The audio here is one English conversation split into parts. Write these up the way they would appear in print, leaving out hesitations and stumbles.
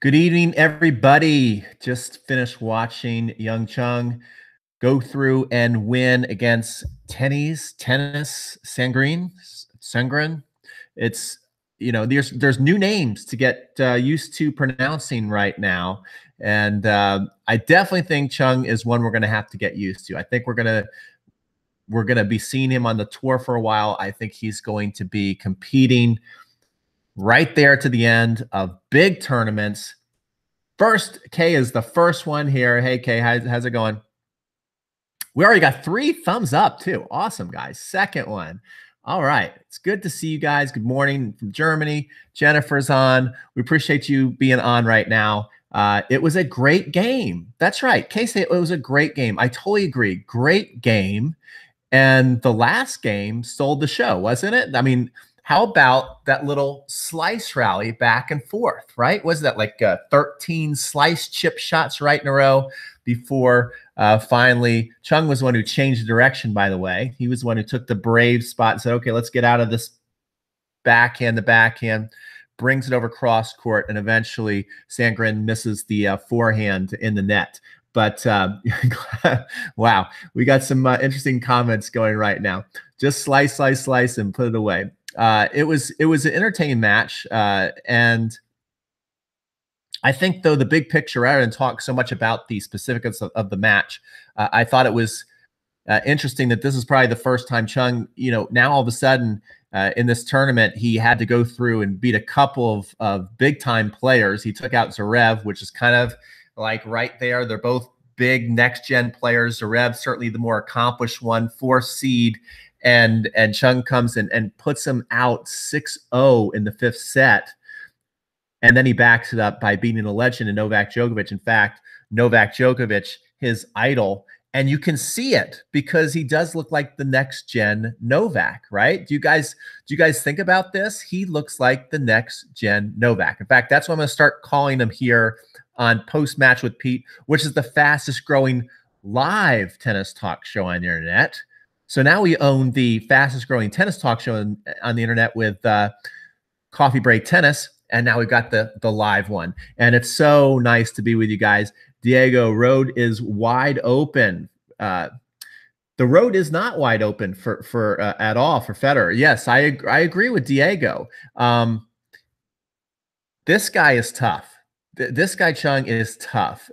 Good evening, everybody. Just finished watching Hyeog Chung go through and win against Tennys Sangren. It's there's new names to get used to pronouncing right now, and I definitely think Chung is one we're going to have to get used to. I think we're gonna be seeing him on the tour for a while. I think he's going to be competing right there to the end of big tournaments. First, Kay is the first one here. Hey, Kay, how's it going? We already got 3 thumbs up, too. Awesome, guys. Second one. All right. It's good to see you guys. Good morning from Germany. Jennifer's on. We appreciate you being on right now. It was a great game. That's right. Kay said it was a great game. I totally agree. Great game. And the last game stole the show, wasn't it? I mean, how about that little slice rally back and forth, right? Was that like 13 slice chip shots right in a row before finally Chung was the one who changed the direction, by the way. He was the one who took the brave spot and said, okay, let's get out of this backhand, brings it over cross court, and eventually Sangren misses the forehand in the net. But wow, we got some interesting comments going right now. Just slice, and put it away. It was an entertaining match, and I think though the big picture, rather than talk so much about the specifics of the match, I thought it was interesting that this is probably the first time Chung, now all of a sudden in this tournament he had to go through and beat a couple of big time players. He took out Zverev, which is kind of like right there. They're both big next gen players. Zverev certainly the more accomplished one, 4th seed. And Chung comes in and puts him out 6-0 in the 5th set. And then he backs it up by beating a legend in Novak Djokovic. In fact, Novak Djokovic, his idol. And you can see it because he does look like the next gen Novak, right? Do you guys think about this? He looks like the next gen Novak. In fact, that's what I'm going to start calling him here on Post Match with Pete, which is the fastest growing live tennis talk show on the internet. So now we own the fastest growing tennis talk show on the internet with Coffee Break Tennis. And now we've got the live one. And it's so nice to be with you guys. Diego, road is wide open. The road is not wide open for at all for Federer. Yes, I agree with Diego. This guy is tough. This guy Chung is tough.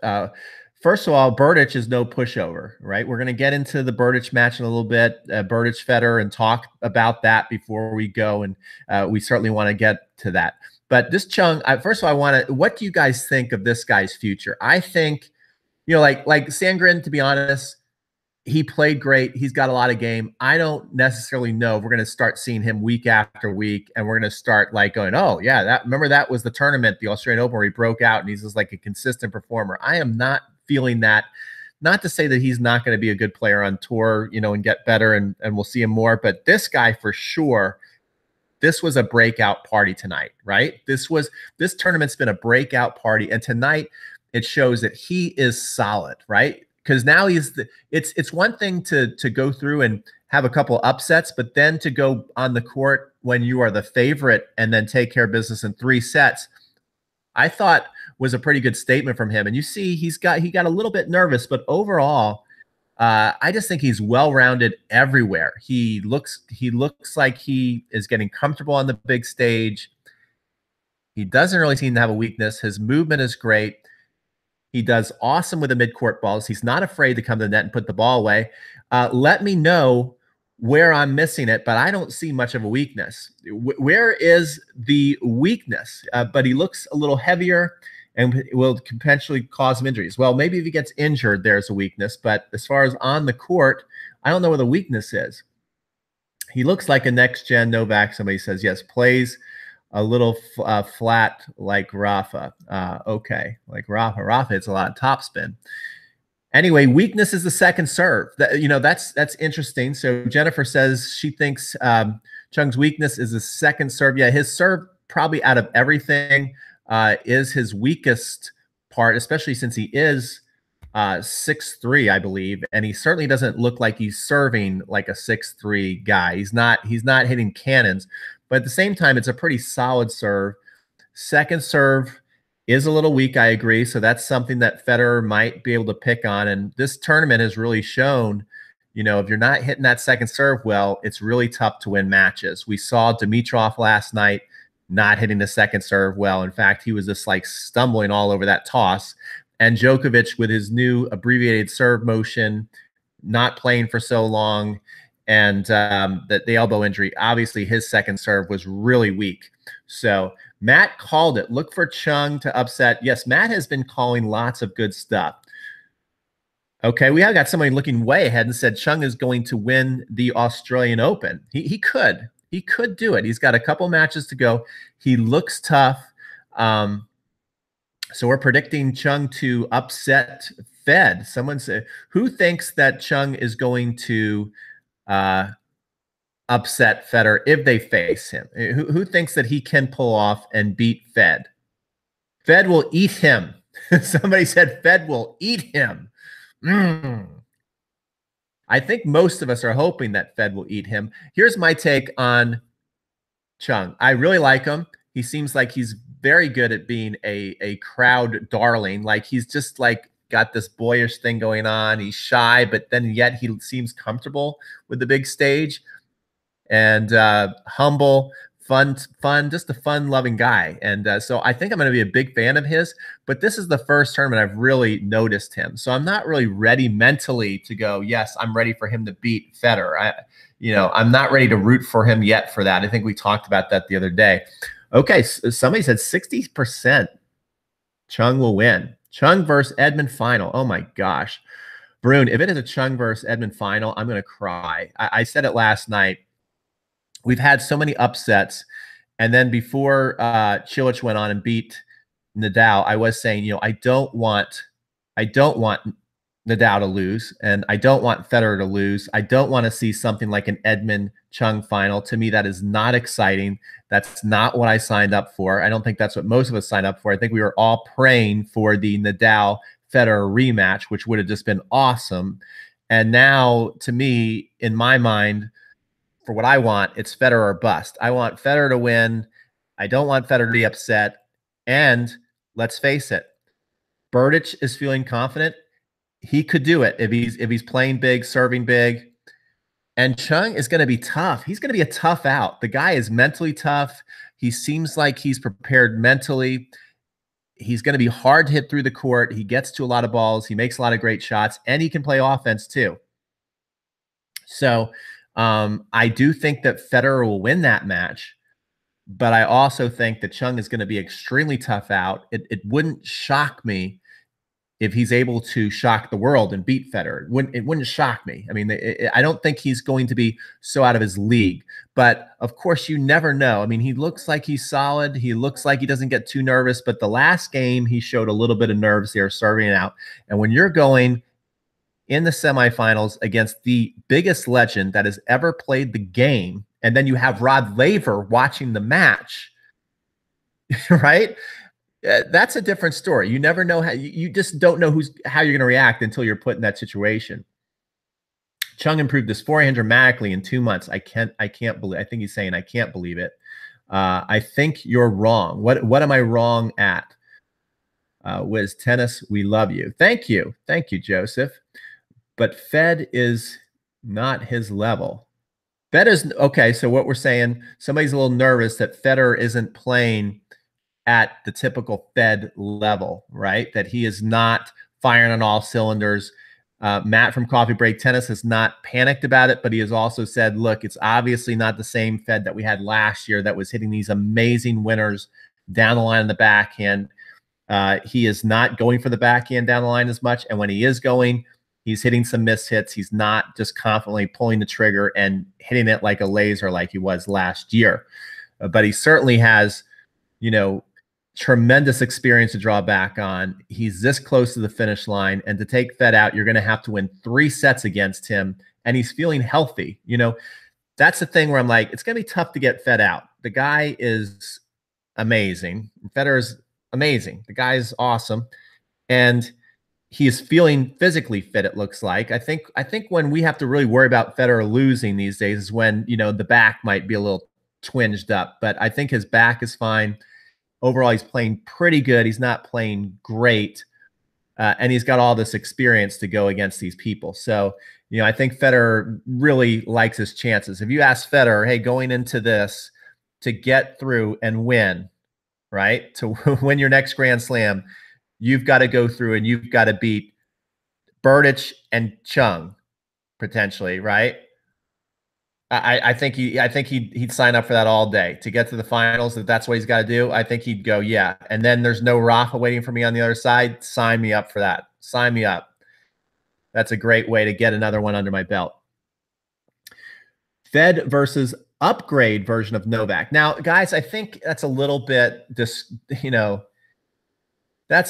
First of all, Berdych is no pushover, right? We're going to get into the Berdych match in a little bit, Berdych Federer, and talk about that before we go. And we certainly want to get to that. But this Chung, first of all, what do you guys think of this guy's future? I think, like Sangren, to be honest, he played great. He's got a lot of game. I don't necessarily know if we're going to start seeing him week after week, and we're going to start like going, oh, yeah, remember that was the tournament, the Australian Open, where he broke out, and he's just like a consistent performer. I am not feeling that. Not to say that he's not going to be a good player on tour, and get better, and we'll see him more. But this guy, for sure, this was a breakout party tonight, right? This tournament's been a breakout party, and tonight it shows that he is solid, right? Because now it's one thing to go through and have a couple upsets, but then to go on the court when you are the favorite and then take care of business in 3 sets, I thought was a pretty good statement from him. And you see, he got a little bit nervous, but overall, I just think he's well-rounded everywhere. He looks like he is getting comfortable on the big stage. He doesn't really seem to have a weakness. His movement is great. He does awesome with the mid-court balls. He's not afraid to come to the net and put the ball away. Let me know where I'm missing it, but I don't see much of a weakness. Where is the weakness? But he looks a little heavier and will potentially cause him injuries. Well, maybe if he gets injured, there's a weakness. But as far as on the court, I don't know where the weakness is. He looks like a next-gen Novak. Somebody says, yes, plays a little flat like Rafa. Okay, like Rafa. Rafa hits a lot of topspin. Anyway, weakness is the second serve. That's interesting. So Jennifer says she thinks Chung's weakness is the second serve. Yeah, his serve probably out of everything is his weakest part, especially since he is 6'3", I believe, and he certainly doesn't look like he's serving like a 6'3" guy. He's not hitting cannons, but at the same time, it's a pretty solid serve. Second serve is a little weak, I agree. So that's something that Federer might be able to pick on. And this tournament has really shown, if you're not hitting that second serve well, it's really tough to win matches. We saw Dimitrov last night not hitting the second serve well. In fact, he was just like stumbling all over that toss. And Djokovic, with his new abbreviated serve motion, not playing for so long, and the elbow injury, obviously his second serve was really weak. So Matt called it. Look for Chung to upset. Yes, Matt has been calling lots of good stuff. Okay, we have got somebody looking way ahead and said Chung is going to win the Australian Open. He could. He could do it. He's got a couple matches to go. He looks tough. So we're predicting Chung to upset Fed. Someone said, who thinks that Chung is going to upset Federer if they face him? Who thinks that he can pull off and beat Fed? Fed will eat him. Somebody said Fed will eat him. I think most of us are hoping that Fed will eat him. Here's my take on Chung. I really like him. He seems like he's very good at being a crowd darling. Like he's just like got this boyish thing going on. He's shy, but then yet he seems comfortable with the big stage, and humble, fun, just a fun-loving guy. And so I think I'm going to be a big fan of his, but this is the first tournament I've really noticed him. So I'm not really ready mentally to go, yes, I'm ready for him to beat Federer. I'm not ready to root for him yet for that. I think we talked about that the other day. Okay, so somebody said 60% Chung will win. Chung versus Edmund final. Oh my gosh. Brune, if it is a Chung versus Edmund final, I'm going to cry. I said it last night. We've had so many upsets. And then before Cilic went on and beat Nadal, I was saying, I don't want Nadal to lose, and I don't want Federer to lose. I don't want to see something like an Edmund Chung final. To me, that is not exciting. That's not what I signed up for. I don't think that's what most of us signed up for. I think we were all praying for the Nadal Federer rematch, which would have just been awesome. And now, to me, in my mind, for what I want, it's Federer or bust. I want Federer to win. I don't want Federer to be upset. And let's face it, Berdych is feeling confident. He could do it if he's playing big, serving big. And Chung is going to be tough. He's going to be a tough out. The guy is mentally tough. He seems like he's prepared mentally. He's going to be hard to hit through the court. He gets to a lot of balls. He makes a lot of great shots, and he can play offense too. So I do think that Federer will win that match, but I also think that Chung is going to be extremely tough out. It wouldn't shock me if he's able to shock the world and beat Federer. It wouldn't shock me. I mean, I don't think he's going to be so out of his league. But, of course, you never know. I mean, he looks like he's solid. He looks like he doesn't get too nervous. But the last game, he showed a little bit of nerves there serving it out. And when you're going in the semifinals against the biggest legend that has ever played the game, and then you have Rod Laver watching the match, right? That's a different story. You never know how. You just don't know how you're going to react until you're put in that situation. Chung improved his forehand dramatically in 2 months. I can't believe. I think he's saying I can't believe it. I think you're wrong. What am I wrong at? Wiz Tennis, we love you. Thank you, Joseph. But Fed is not his level. Fed is okay. So what we're saying, somebody's a little nervous that Federer isn't playing at the typical Fed level, right? That he is not firing on all cylinders. Matt from Coffee Break Tennis has not panicked about it, but he has also said, look, it's obviously not the same Fed that we had last year that was hitting these amazing winners down the line in the backhand. He is not going for the backhand down the line as much. And when he is going, he's hitting some missed hits. He's not just confidently pulling the trigger and hitting it like a laser like he was last year. But he certainly has, tremendous experience to draw back on. He's this close to the finish line, and to take Fed out, you're going to have to win 3 sets against him, and he's feeling healthy. That's the thing where I'm like, it's going to be tough to get Fed out. The guy is amazing. Federer's amazing. The guy is awesome, and he is feeling physically fit, it looks like. I think when we have to really worry about Federer losing these days is when, the back might be a little twinged up, but I think his back is fine. overall he's playing pretty good. He's not playing great. And he's got all this experience to go against these people. So, I think Federer really likes his chances. If you ask Federer, hey, going into this to get through and win, right? To win your next Grand Slam, you've got to go through and you've got to beat Berdych and Chung potentially, right? I think he'd sign up for that all day to get to the finals. If that's what he's got to do, I think he'd go, yeah. And then there's no Rafa waiting for me on the other side. Sign me up for that. Sign me up. That's a great way to get another one under my belt. Fed versus upgrade version of Novak. Now, guys, I think that's a little bit that's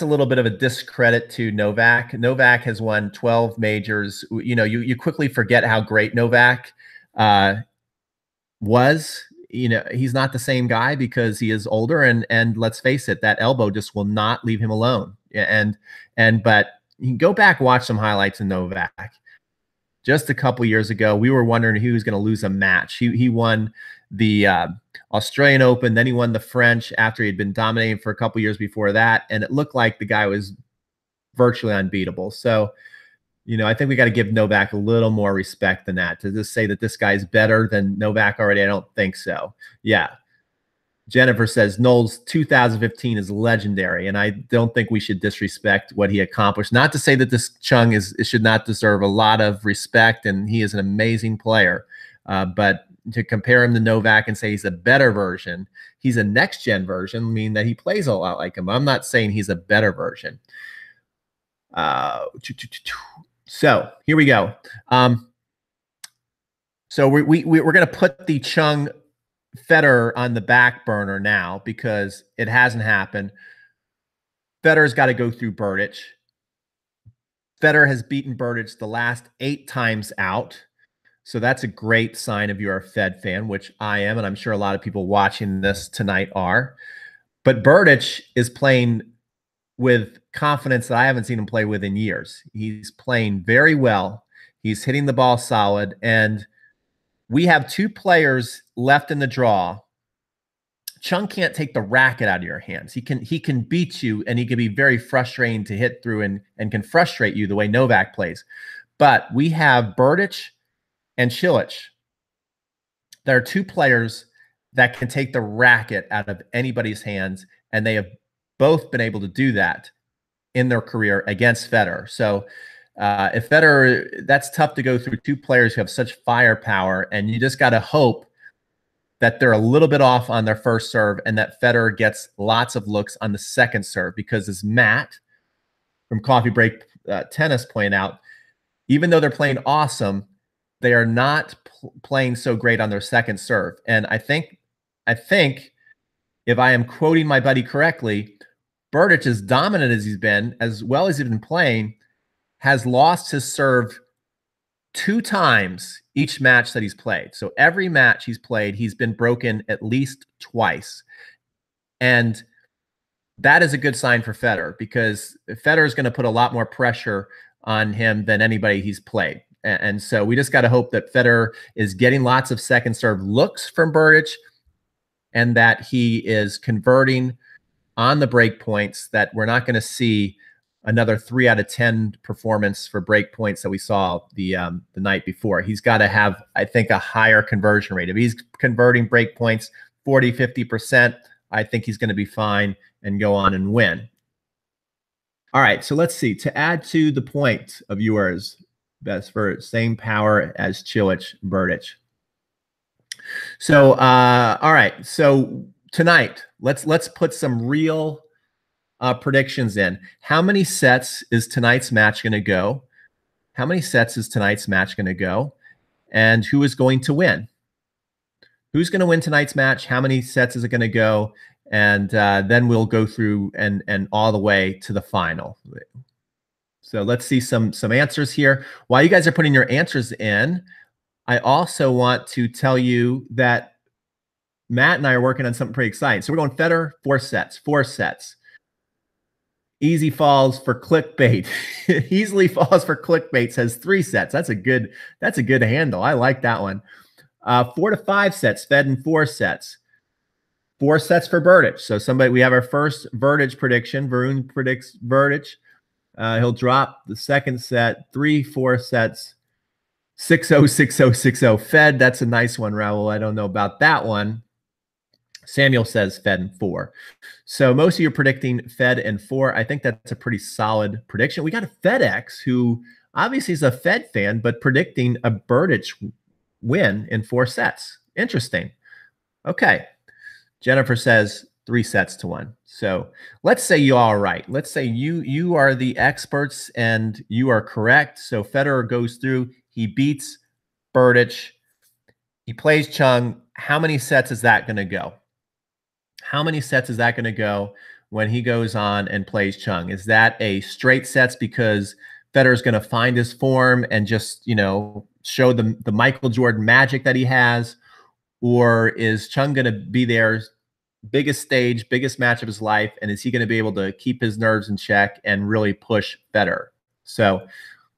a little bit of a discredit to Novak. Novak has won 12 majors. You quickly forget how great Novak was. He's not the same guy because he is older, and let's face it, that elbow just will not leave him alone. But you can go back, watch some highlights in Novak. Just a couple years ago, we were wondering who was going to lose a match. He won the Australian Open, then he won the French after he'd been dominating for a couple years before that, and it looked like the guy was virtually unbeatable. So, I think we got to give Novak a little more respect than that. To just say that this guy's better than Novak already, I don't think so. Yeah. Jennifer says Knowles 2015 is legendary, and I don't think we should disrespect what he accomplished. Not to say that this Chung should not deserve a lot of respect, and he is an amazing player. But to compare him to Novak and say he's a better version, he's a next-gen version, meaning that he plays a lot like him. I'm not saying he's a better version. So here we go. So we're going to put the Chung Federer on the back burner now because it hasn't happened. Federer's got to go through Berdych. Federer has beaten Berdych the last 8 times out. So that's a great sign if you're a Fed fan, which I am, and I'm sure a lot of people watching this tonight are. But Berdych is playing with confidence that I haven't seen him play with in years. He's playing very well. He's hitting the ball solid, and we have 2 players left in the draw. Chung can't take the racket out of your hands. He can beat you, and he can be very frustrating to hit through and can frustrate you the way Novak plays. But we have Berdych and Cilic. There are 2 players that can take the racket out of anybody's hands, and they have both been able to do that in their career against Federer. So if Federer, that's tough to go through 2 players who have such firepower, and you just got to hope that they're a little bit off on their first serve and that Federer gets lots of looks on the second serve, because as Matt from Coffee Break Tennis pointed out, even though they're playing awesome, they are not playing so great on their second serve. And I think if I am quoting my buddy correctly, Berdych, as dominant as he's been, as well as he's been playing, has lost his serve 2 times each match that he's played. So every match he's played, he's been broken at least twice. And that is a good sign for Federer, because Federer is going to put a lot more pressure on him than anybody he's played. And so we just got to hope that Federer is getting lots of second serve looks from Berdych, and that he is converting on the break points, that we're not going to see another 3 out of 10 performance for break points that we saw the night before. He's got to have, I think, a higher conversion rate. If he's converting break points 40, 50%, I think he's going to be fine and go on and win. All right, so let's see. To add to the point of yours, best for same power as Cilic, Berdych. So, all right. So tonight, let's put some real predictions in. How many sets is tonight's match going to go? How many sets is tonight's match going to go? And who is going to win? Who's going to win tonight's match? How many sets is it going to go? And then we'll go through and all the way to the final. So let's see some answers here. While you guys are putting your answers in, I also want to tell you that Matt and I are working on something pretty exciting. So we're going Federer, 4 sets, 4 sets. Easy falls for clickbait. Easily falls for clickbait says 3 sets. That's a good handle. I like that one. 4 to 5 sets, Fed in 4 sets. 4 sets for Berdych. So we have our first Berdych prediction. Varun predicts Berdych. He'll drop the second set, 3-4 sets, 6-0, 6-0, 6-0. Fed, that's a nice one, Raul. I don't know about that one. Samuel says Fed in 4. So most of you are predicting Fed in 4. I think that's a pretty solid prediction. We got a FedEx who obviously is a Fed fan, but predicting a Berdych win in 4 sets. Interesting. Okay. Jennifer says 3 sets to 1. So let's say you are right. Let's say you are the experts and you are correct. So Federer goes through. He beats Berdych. He plays Chung. How many sets is that going to go? How many sets is that going to go when he goes on and plays Chung? Is that a straight sets because Federer's going to find his form and just, show the Michael Jordan magic that he has? Or is Chung going to be there, biggest stage, biggest match of his life, and is he going to be able to keep his nerves in check and really push Federer? So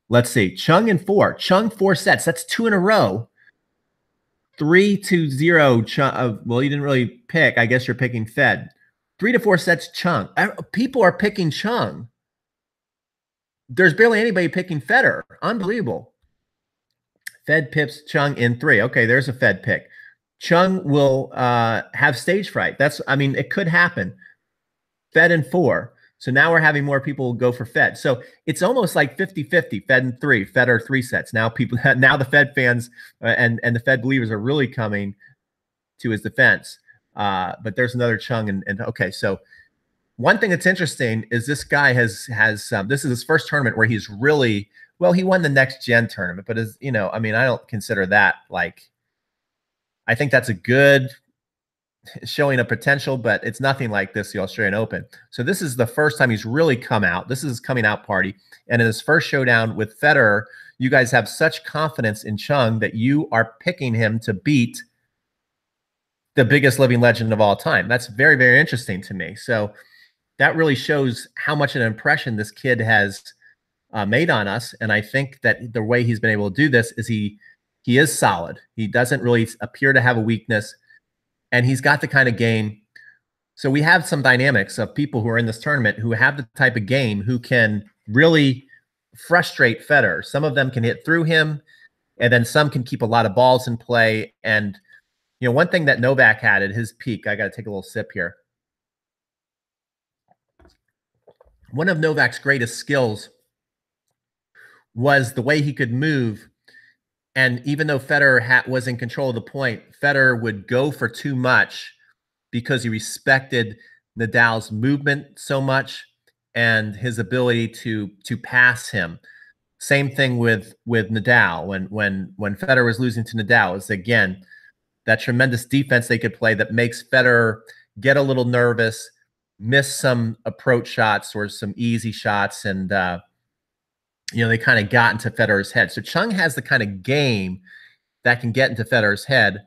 let's see. Chung in 4. Chung 4 sets. That's 2 in a row. 3-0 Chung. Well, you didn't really pick. I guess you're picking Fed. 3-4 sets Chung. People are picking Chung. There's barely anybody picking Federer. Unbelievable. Fed pips Chung in 3. Okay, there's a Fed pick. Chung will have stage fright. It could happen. Fed in 4. So now we're having more people go for Fed. So it's almost like 50-50, Fed in 3, Federer 3 sets. Now the Fed fans and the Fed believers are really coming to his defense. But there's another Chung. And okay, so one thing that's interesting is this guy has this is his first tournament where he's really, well, he won the Next Gen tournament, but I don't consider that I think that's a good showing of potential, but it's nothing like the Australian Open. So this is the first time he's really come out. This is his coming out party. And in his first showdown with Federer, you guys have such confidence in Chung that you are picking him to beat the biggest living legend of all time. That's very, very interesting to me. So that really shows how much an impression this kid has made on us. And I think that the way he's been able to do this is he is solid. He doesn't really appear to have a weakness. And he's got the kind of game. So we have some dynamics of people who are in this tournament who have the type of game who can really frustrate Federer. Some of them can hit through him, and then some can keep a lot of balls in play. And, one thing that Novak had at his peak, I got to take a little sip here. One of Novak's greatest skills was the way he could move. And even though Federer was in control of the point, Federer would go for too much because he respected Nadal's movement so much and his ability to pass him. Same thing with Nadal. When Federer was losing to Nadal, is again that tremendous defense they could play that makes Federer get a little nervous, miss some approach shots or some easy shots, and they kind of got into Federer's head. So Chung has the kind of game that can get into Federer's head.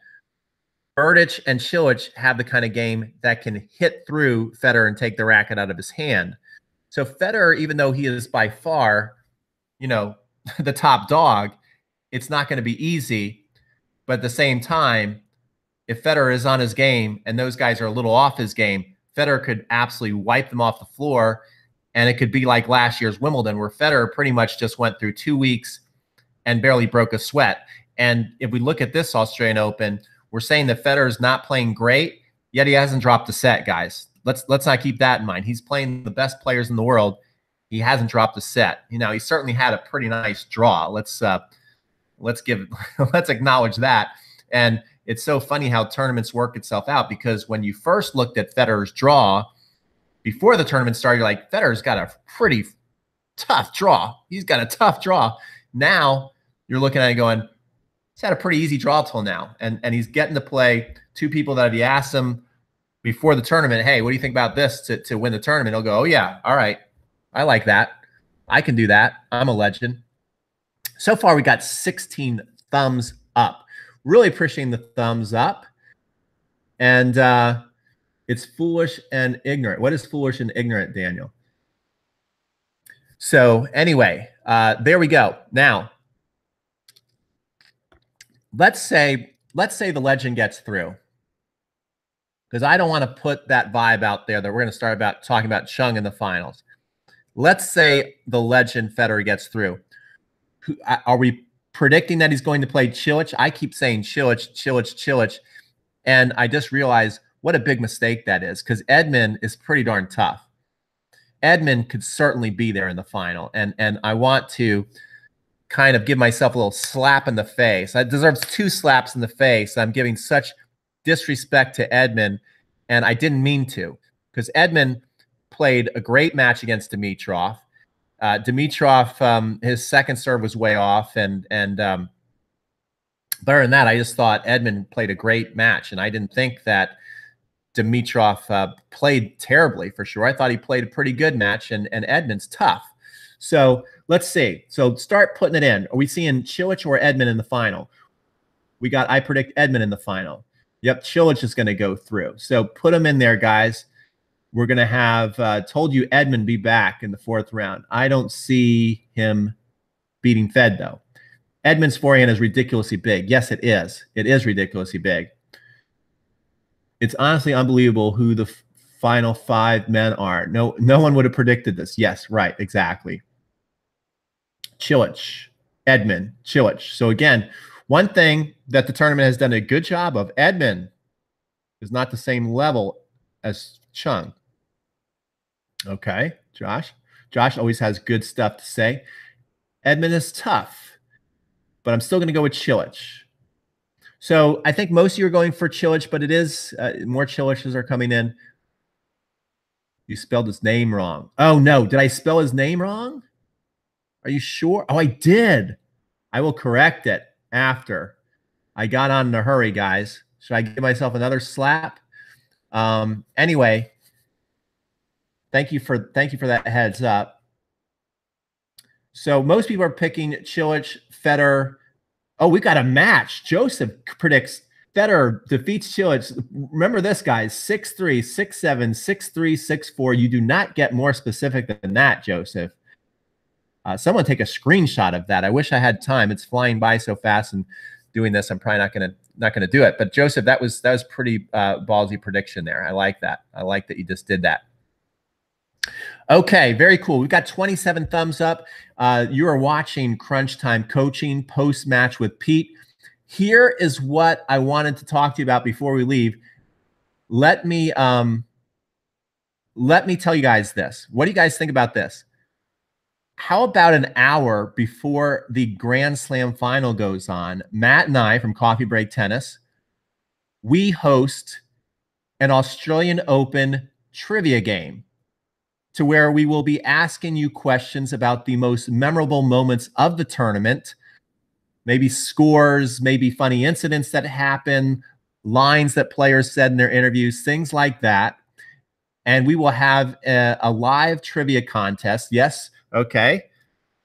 Berdych and Cilic have the kind of game that can hit through Federer and take the racket out of his hand. So Federer, even though he is by far, the top dog, it's not going to be easy. But at the same time, if Federer is on his game and those guys are a little off his game, Federer could absolutely wipe them off the floor. And it could be like last year's Wimbledon, where Federer pretty much just went through 2 weeks and barely broke a sweat. And if we look at this Australian Open, we're saying that Federer's not playing great, yet he hasn't dropped a set, guys. Let's not keep that in mind. He's playing the best players in the world. He hasn't dropped a set. He certainly had a pretty nice draw. Let's acknowledge that. And it's so funny how tournaments work itself out, because when you first looked at Federer's draw before the tournament started, you're like, Federer's got a pretty tough draw. He's got a tough draw. Now you're looking at it going, he's had a pretty easy draw till now. And he's getting to play 2 people that if you ask him before the tournament, hey, what do you think about this to win the tournament? He'll go, oh, yeah, all right. I like that. I can do that. I'm a legend. So far, we got 16 thumbs up. Really appreciating the thumbs up. And it's foolish and ignorant. What is foolish and ignorant, Daniel? So anyway, there we go. Now, let's say the legend gets through. because I don't want to put that vibe out there that we're going to start talking about Chung in the finals. Let's say the legend Federer gets through. Are we predicting that he's going to play Cilic? I keep saying Cilic. And I just realized what a big mistake that is, because Edmund is pretty darn tough. Edmund could certainly be there in the final. And I want to kind of give myself a little slap in the face. I deserve 2 slaps in the face. I'm giving such disrespect to Edmund, and I didn't mean to, because Edmund played a great match against Dimitrov. Dimitrov, his second serve was way off, and better than that, I just thought Edmund played a great match, and I didn't think that Dimitrov played terribly, for sure. I thought he played a pretty good match, and Edmund's tough. So let's see. So start putting it in. Are we seeing Cilic or Edmund in the final? I predict Edmund in the final. Yep, Cilic is going to go through. So put him in there, guys. We're going to have, told you Edmund be back in the 4th round. I don't see him beating Fed, though. Edmund's forehand is ridiculously big. Yes, it is. It is ridiculously big. It's honestly unbelievable who the final 5 men are. No one would have predicted this. Yes, right, exactly. Cilic, Edmund, Cilic. So again, one thing that the tournament has done a good job of, Edmund is not the same level as Chung. Okay, Josh. Josh always has good stuff to say. Edmund is tough, but I'm still going to go with Cilic. So I think most of you are going for Cilic, but it is more Cilics are coming in. You spelled his name wrong. Oh, no. Did I spell his name wrong? Are you sure? Oh, I did. I will correct it after. I got on in a hurry, guys. Should I give myself another slap? Anyway, thank you for that heads up. So most people are picking Cilic, Federer. Oh, we got a match. Joseph predicts Federer defeats Cilic. Remember this, guys, 6-3, 6-7, 6-3, 6-4. You do not get more specific than that, Joseph. Someone take a screenshot of that. I wish I had time. It's flying by so fast, and doing this, I'm probably not gonna do it. But Joseph, that was pretty ballsy prediction there. I like that. I like that you just did that. Okay, very cool. We've got 27 thumbs up. You are watching Crunch Time Coaching post-match with Pete. Here is what I wanted to talk to you about before we leave. Let me tell you guys this. What do you guys think about this? How about an hour before the Grand Slam final goes on, Matt and I from Coffee Break Tennis, we host an Australian Open trivia game, to where we will be asking you questions about the most memorable moments of the tournament, maybe scores, maybe funny incidents that happen, lines that players said in their interviews, things like that. And we will have a live trivia contest. Yes, okay.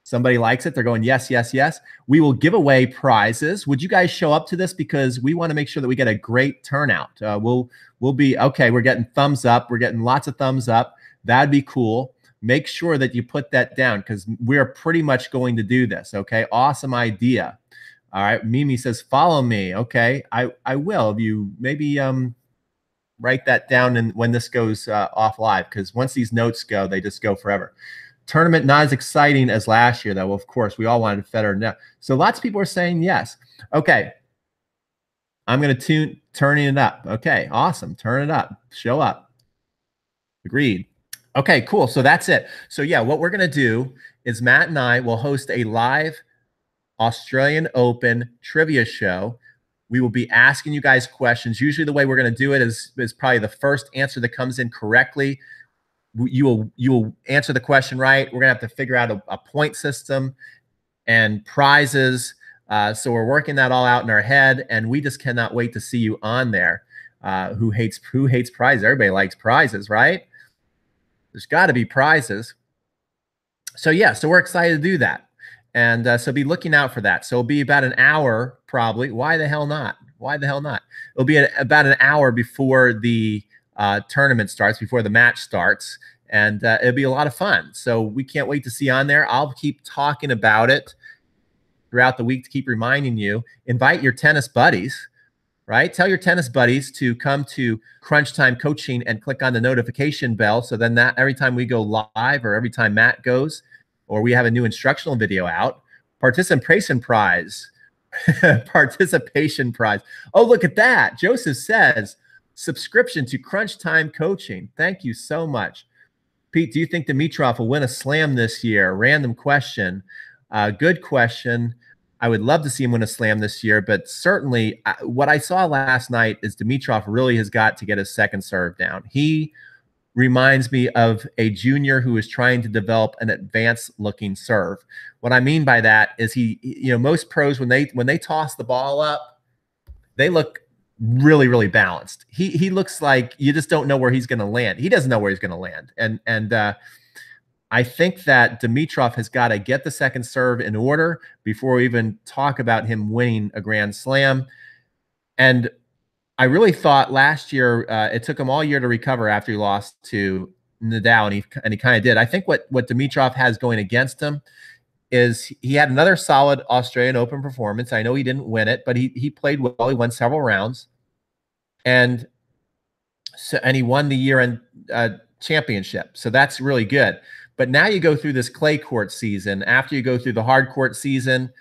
Somebody likes it. They're going, yes, yes, yes. We will give away prizes. Would you guys show up to this? Because we want to make sure that we get a great turnout. We'll be, okay, we're getting thumbs up. We're getting lots of thumbs up. That'd be cool. Make sure that you put that down, because we're pretty much going to do this. Okay. Awesome idea. All right. Mimi says, follow me. Okay. I will. You maybe write that down and when this goes off live, because once these notes go, they just go forever. Tournament not as exciting as last year, though. Well, of course, we all wanted Federer now. So lots of people are saying yes. Okay. I'm going to turning it up. Okay. Awesome. Turn it up. Show up. Agreed. Okay, cool. So that's it. So yeah, what we're going to do is Matt and I will host a live Australian Open trivia show. We will be asking you guys questions. Usually the way we're going to do it is probably the first answer that comes in correctly. You will answer the question right. We're going to have to figure out a point system and prizes. So we're working that all out in our head, and we just cannot wait to see you on there. Who hates prizes? Everybody likes prizes, right? There's got to be prizes. So yeah, so we're excited to do that. And so be looking out for that. So it'll be about an hour probably. Why the hell not? Why the hell not? It'll be about an hour before the tournament starts, before the match starts. And it'll be a lot of fun. So we can't wait to see you on there. I'll keep talking about it throughout the week to keep reminding you. Invite your tennis buddies, right? Tell your tennis buddies to come to Crunch Time Coaching and click on the notification bell. So then that every time we go live or every time Matt goes or we have a new instructional video out, participation prize, participation prize. Oh, look at that. Joseph says, subscription to Crunch Time Coaching. Thank you so much. Pete, do you think Dimitrov will win a slam this year? Random question. Good question. I would love to see him win a slam this year, but certainly what I saw last night is Dimitrov really has got to get his second serve down. He reminds me of a junior who is trying to develop an advanced looking serve. What I mean by that is most pros, when they toss the ball up, they look really, really balanced. He looks like you just don't know where he's going to land. He doesn't know where he's going to land. And I think that Dimitrov has got to get the second serve in order before we even talk about him winning a Grand Slam. And I really thought last year it took him all year to recover after he lost to Nadal, and he kind of did. I think what Dimitrov has going against him is he had another solid Australian Open performance. I know he didn't win it, but he played well. He won several rounds, and he won the year-end championship. So that's really good. But now you go through this clay court season. After you go through the hard court season,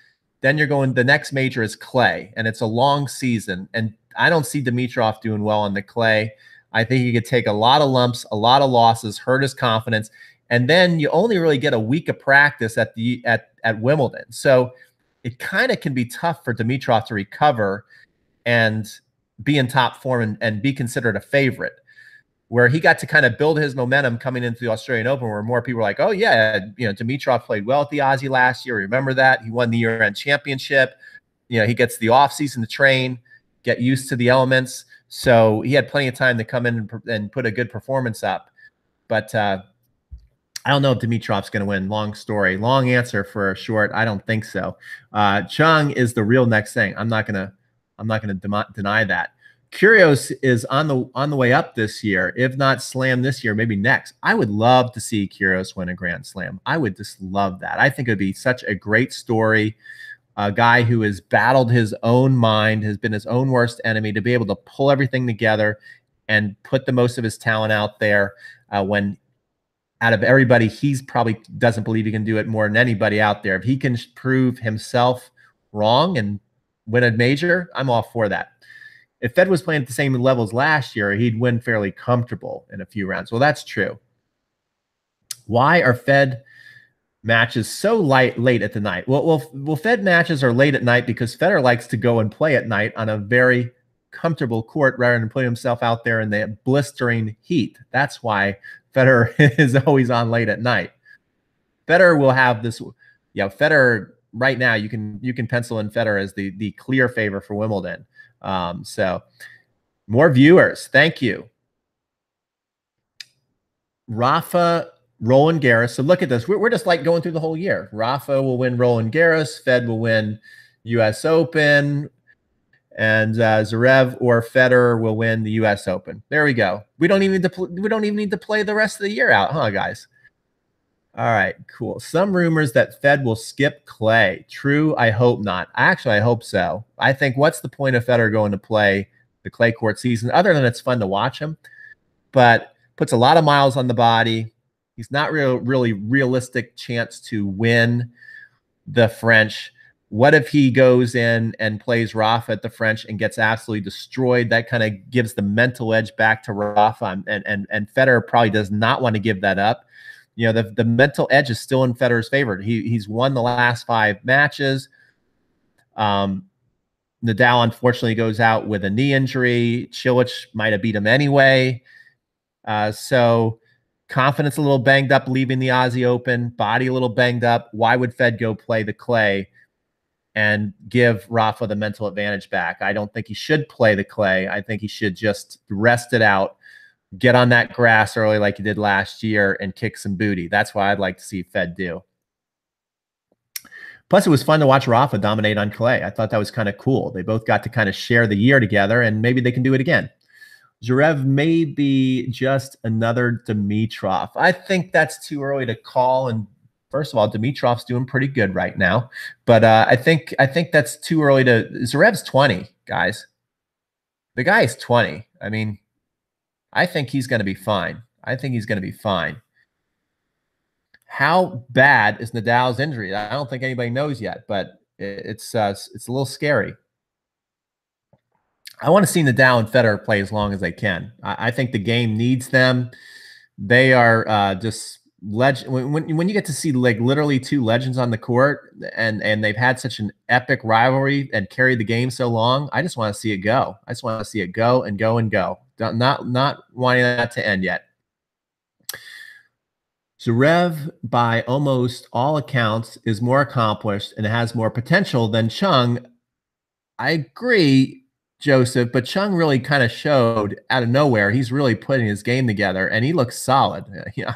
then you're going, the next major is clay, and it's a long season. And I don't see Dimitrov doing well on the clay. I think he could take a lot of lumps, a lot of losses, hurt his confidence. And then you only really get a week of practice at Wimbledon. So it kind of can be tough for Dimitrov to recover and be in top form and be considered a favorite, where he got to kind of build his momentum coming into the Australian Open, where more people were like, oh yeah, Dimitrov played well at the Aussie last year. Remember that? He won the year-end championship. He gets the offseason to train, get used to the elements. So he had plenty of time to come in and put a good performance up. But I don't know if Dimitrov's going to win. Long story, long answer for a short. I don't think so. Chung is the real next thing. I'm not gonna deny that. Kyrgios is on the way up this year. If not slam this year, maybe next. I would love to see Kyrgios win a Grand Slam. I would just love that. I think it would be such a great story. A guy who has battled his own mind, has been his own worst enemy, to be able to pull everything together and put the most of his talent out there when out of everybody, he's probably doesn't believe he can do it more than anybody out there. If he can prove himself wrong and win a major, I'm all for that. If Fed was playing at the same levels last year, he'd win fairly comfortable in a few rounds. Well, that's true. Why are Fed matches so late at the night? Well, Fed matches are late at night because Federer likes to go and play at night on a very comfortable court rather than putting himself out there in the blistering heat. That's why Federer is always on late at night. Federer will have this. Yeah, Federer right now, you can pencil in Federer as the clear favor for Wimbledon. So more viewers. Thank you. Rafa, Roland Garros. So look at this. We're just like going through the whole year. Rafa will win Roland Garros. Fed will win U.S. Open. And Zverev or Federer will win the U.S. Open. There we go. We don't even need to play the rest of the year out, huh, guys? All right, cool. Some rumors that Fed will skip clay. True, I hope not. Actually, I hope so. I think what's the point of Federer going to play the clay court season, other than it's fun to watch him, but puts a lot of miles on the body. He's not really realistic chance to win the French. What if he goes in and plays Rafa at the French and gets absolutely destroyed? That kind of gives the mental edge back to Rafa, and Federer probably does not want to give that up. The mental edge is still in Federer's favor. He's won the last 5 matches. Nadal, unfortunately, goes out with a knee injury. Cilic might have beat him anyway. So confidence a little banged up leaving the Aussie Open. Body a little banged up. Why would Fed go play the clay and give Rafa the mental advantage back? I don't think he should play the clay. I think he should just rest it out. Get on that grass early like he did last year and kick some booty. That's what I'd like to see Fed do. Plus, it was fun to watch Rafa dominate on clay. I thought that was kind of cool. They both got to kind of share the year together, and maybe they can do it again. Zverev may be just another Dimitrov. I think that's too early to call. And first of all, Dimitrov's doing pretty good right now. But I think that's too early to – Zverev's 20, guys. The guy is 20. I mean, I think he's going to be fine. I think he's going to be fine. How bad is Nadal's injury? I don't think anybody knows yet, but it's a little scary. I want to see Nadal and Federer play as long as they can. I think the game needs them. They are just legend. When you get to see like literally two legends on the court, and they've had such an epic rivalry and carried the game so long, I just want to see it go. I just want to see it go and go and go. Not wanting that to end yet. Zverev, by almost all accounts, is more accomplished and has more potential than Chung. I agree, Joseph, but Chung really kind of showed out of nowhere. He's really putting his game together, and he looks solid.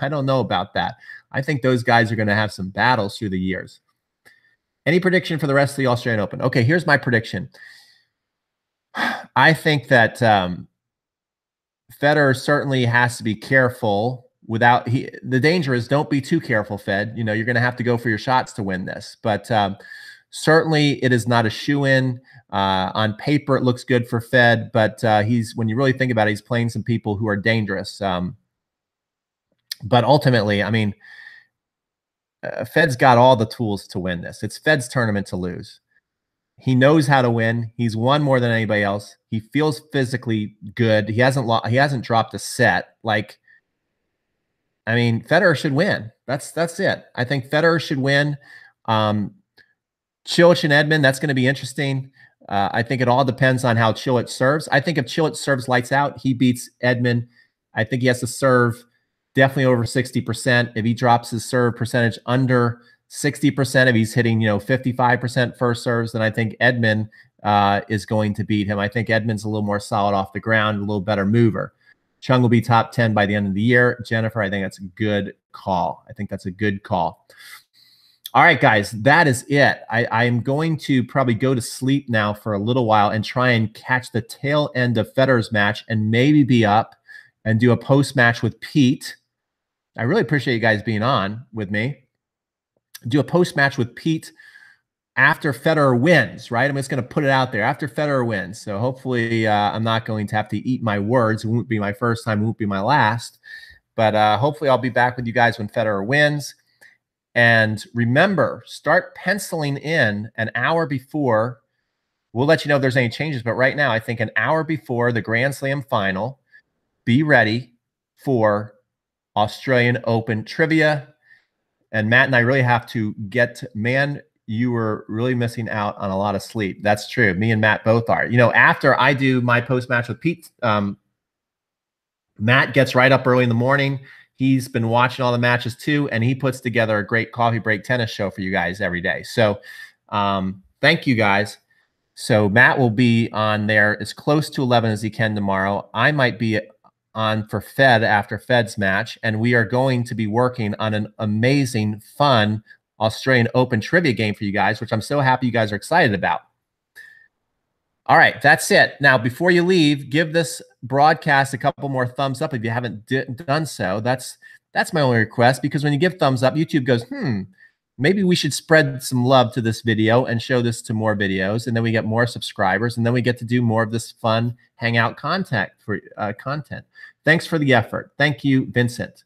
I don't know about that. I think those guys are going to have some battles through the years. Any prediction for the rest of the Australian Open? Okay, here's my prediction. I think that Federer certainly has to be careful. The danger is don't be too careful, Fed. You're going to have to go for your shots to win this. But certainly it is not a shoe-in. On paper, it looks good for Fed, but when you really think about it, he's playing some people who are dangerous. But ultimately, I mean, Fed's got all the tools to win this. It's Fed's tournament to lose. He knows how to win. He's won more than anybody else. He feels physically good. He hasn't dropped a set. I mean, Federer should win. That's it. I think Federer should win. Cilic and Edmund, that's going to be interesting. I think it all depends on how Cilic serves. I think if Cilic serves lights out, he beats Edmund. I think he has to serve definitely over 60%. If he drops his serve percentage under 60%, if he's hitting 55% first serves, then I think Edmund is going to beat him. I think Edmund's a little more solid off the ground, a little better mover. Chung will be top 10 by the end of the year. Jennifer, I think that's a good call. I think that's a good call. All right, guys, that is it. I am going to probably go to sleep now for a little while and try and catch the tail end of Federer's match and maybe be up and do a post-match with Pete. I really appreciate you guys being on with me. Do a post-match with Pete after Federer wins, right? I'm just going to put it out there after Federer wins. So hopefully I'm not going to have to eat my words. It won't be my first time. It won't be my last. But hopefully I'll be back with you guys when Federer wins. And remember, start penciling in an hour before. We'll let you know if there's any changes. But right now, I think an hour before the Grand Slam final, be ready for Australian Open trivia. And Matt and I really have to man, you were really missing out on a lot of sleep. That's true. Me and Matt both are. After I do my post-match with Pete, Matt gets right up early in the morning. He's been watching all the matches too, and he puts together a great coffee break tennis show for you guys every day. So thank you guys. So Matt will be on there as close to 11 as he can tomorrow. I might be on for Fed after Fed's match, and we are going to be working on an amazing, fun Australian Open trivia game for you guys, which I'm so happy you guys are excited about. All right, that's it. Now, before you leave, give this broadcast a couple more thumbs up if you haven't done so. That's my only request, because when you give thumbs up, YouTube goes, maybe we should spread some love to this video and show this to more videos, and then we get more subscribers, and then we get to do more of this fun hangout content. Thanks for the effort. Thank you, Vincent.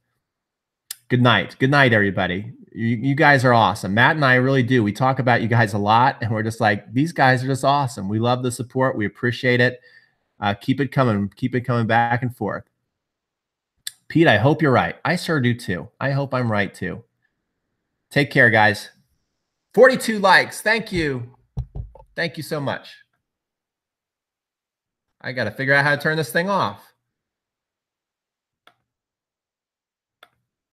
Good night. Good night, everybody. You guys are awesome. Matt and I really do. We talk about you guys a lot, and we're just like, these guys are just awesome. We love the support. We appreciate it. Keep it coming. Keep it coming back and forth. Pete, I hope you're right. I sure do too. I hope I'm right too. Take care, guys. 42 likes. Thank you. Thank you so much. I got to figure out how to turn this thing off.